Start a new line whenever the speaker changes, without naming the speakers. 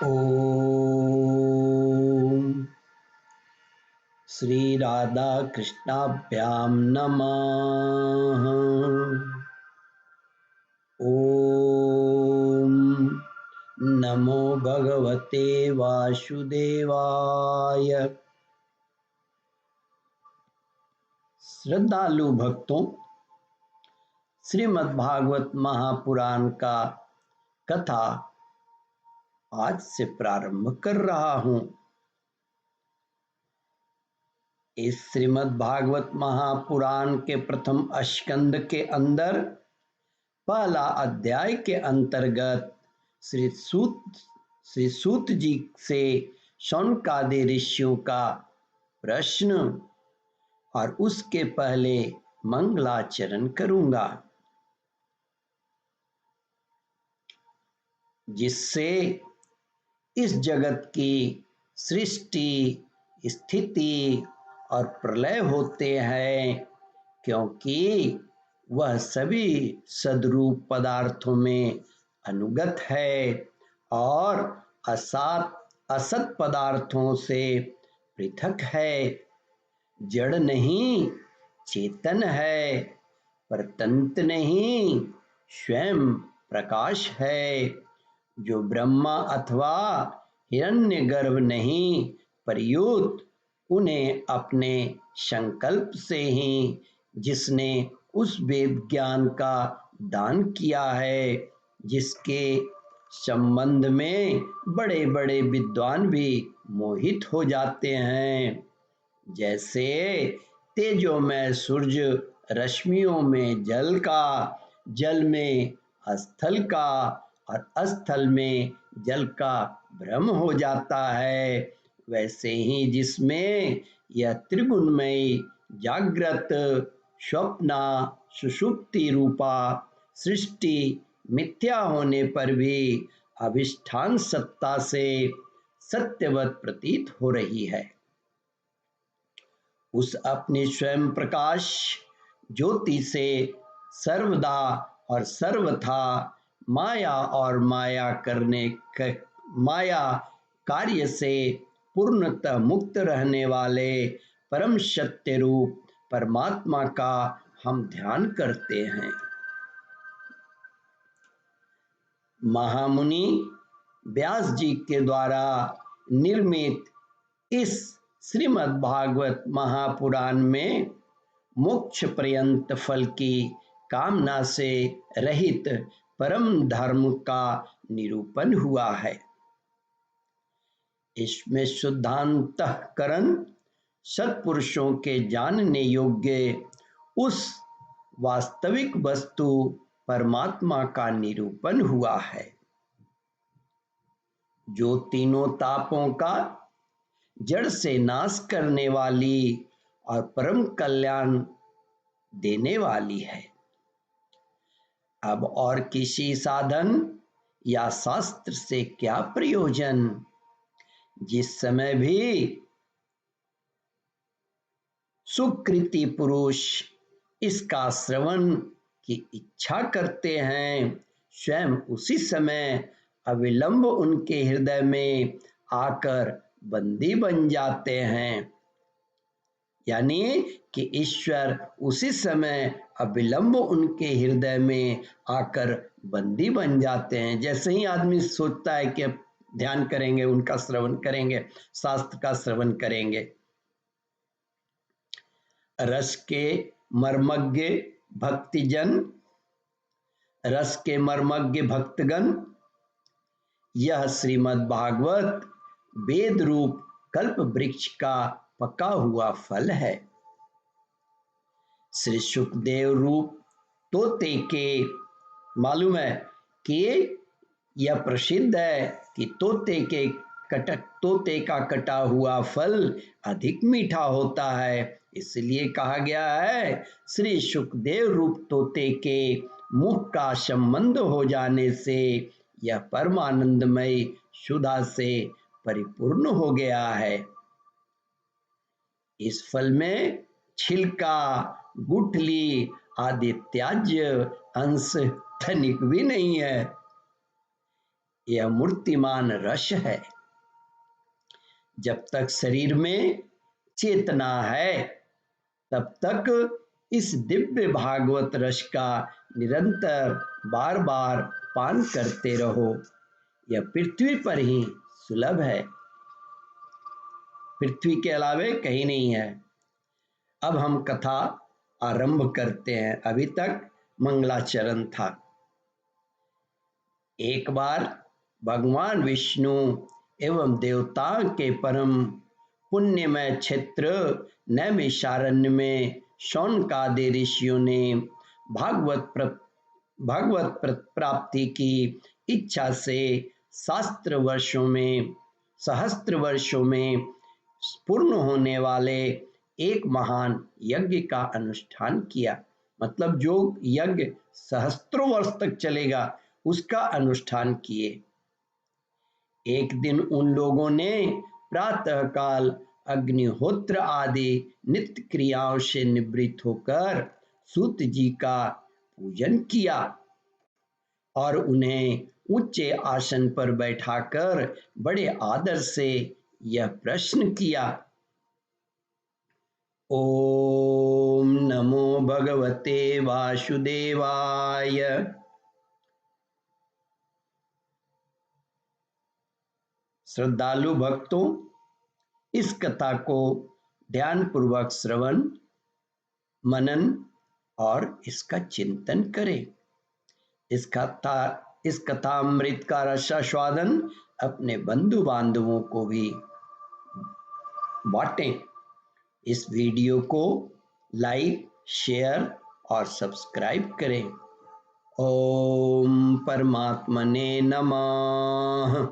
ओम श्री राधा कृष्णाभ्याम नमः। ओम नमो भगवते वासुदेवाय। श्रद्धालु भक्तों, श्रीमद् भागवत महापुराण का कथा आज से प्रारंभ कर रहा हूँ। इस श्रीमद् भागवत महापुराण के प्रथम स्कंद के अंदर पहला अध्याय के अंतर्गत श्री सूत जी से शौनकादि ऋषियों का प्रश्न और उसके पहले मंगलाचरण करूंगा, जिससे इस जगत की सृष्टि, स्थिति और प्रलय होते हैं, क्योंकि वह सभी सद्रूप पदार्थों में अनुगत है और असत पदार्थों से पृथक है। जड़ नहीं, चेतन है, परतंत्र नहीं, स्वयं प्रकाश है। जो ब्रह्मा अथवा हिरण्यगर्भ नहीं, प्रयुक्त उन्हें अपने संकल्प से ही जिसने उस वेद ज्ञान का दान किया है, जिसके संबंध में बड़े बड़े विद्वान भी मोहित हो जाते हैं। जैसे तेजोमय सूर्य रश्मियों में जल का, जल में स्थल का और स्थल में जल का भ्रम हो जाता है, वैसे ही जिसमें यह त्रिगुणमयी जागृत, स्वप्ना, सुषुप्ति रूपा सृष्टि मिथ्या होने पर भी अधिष्ठान सत्ता से सत्यवत प्रतीत हो रही है, उस अपने स्वयं प्रकाश ज्योति से सर्वदा और सर्वथा माया और माया कार्य से पूर्णतः मुक्त रहने वाले परम सत्य रूप परमात्मा का हम ध्यान करते हैं। महामुनि व्यास जी के द्वारा निर्मित इस श्रीमद् भागवत महापुराण में मोक्ष पर्यंत फल की कामना से रहित परम धर्म का निरूपण हुआ है। इसमें शुद्धांतःकरण सत्पुरुषों के जानने योग्य उस वास्तविक वस्तु परमात्मा का निरूपण हुआ है, जो तीनों तापों का जड़ से नाश करने वाली और परम कल्याण देने वाली है। अब और किसी साधन या शास्त्र से क्या प्रयोजन, जिस समय भी सुकृति पुरुष इसका श्रवण की इच्छा करते हैं, स्वयं उसी समय अविलंब उनके हृदय में आकर बंदी बन जाते हैं। यानी कि ईश्वर उसी समय अविलंब उनके हृदय में आकर बंदी बन जाते हैं। जैसे ही आदमी सोचता है कि ध्यान करेंगे, उनका श्रवण करेंगे, शास्त्र का श्रवण करेंगे, रस के मर्मज्ञ भक्तिजन, रस के मर्मज्ञ भक्तगण, यह श्रीमद् भागवत वेद रूप कल्प वृक्ष का पका हुआ फल है। श्री सुखदेव रूप तोते के मालूम है कि यह प्रसिद्ध है कि तोते का कटा हुआ फल अधिक मीठा होता है, इसलिए कहा गया है श्री सुखदेव रूप तोते के मुख का संबंध हो जाने से यह परमानंदमय सुधा से परिपूर्ण हो गया है। इस फल में छिलका, गुठली आदि त्याज्य अंश तनिक भी नहीं है। यह मूर्तिमान रस है। जब तक शरीर में चेतना है तब तक इस दिव्य भागवत रस का निरंतर बार बार पान करते रहो। यह पृथ्वी पर ही सुलभ है, पृथ्वी के अलावे कहीं नहीं है। अब हम कथा आरंभ करते हैं। अभी तक मंगलाचरण था। एक बार भगवान विष्णु एवं देवताओं के परम पुण्यमय क्षेत्र नैमिषारण्य में शौनकादि ऋषियों ने भागवत प्राप्ति की इच्छा से सहस्त्र वर्षों में पूर्ण होने वाले एक महान यज्ञ का अनुष्ठान किया। मतलब जो यज्ञ सहस्त्रों वर्ष तक चलेगा उसका अनुष्ठान किए। एक दिन उन लोगों ने प्रातःकाल अग्निहोत्र आदि नित्य क्रियाओं से निवृत्त होकर सूत जी का पूजन किया और उन्हें ऊंचे आसन पर बैठाकर बड़े आदर से यह प्रश्न किया, ओम नमो भगवते वासुदेवाय। श्रद्धालु भक्तों, इस कथा को ध्यानपूर्वक श्रवण मनन और इसका चिंतन करें। इस कथामृत का रसास्वादन अपने बंधु बांधवों को भी बांटें। इस वीडियो को लाइक, शेयर और सब्सक्राइब करें। ओम परमात्मने नमः।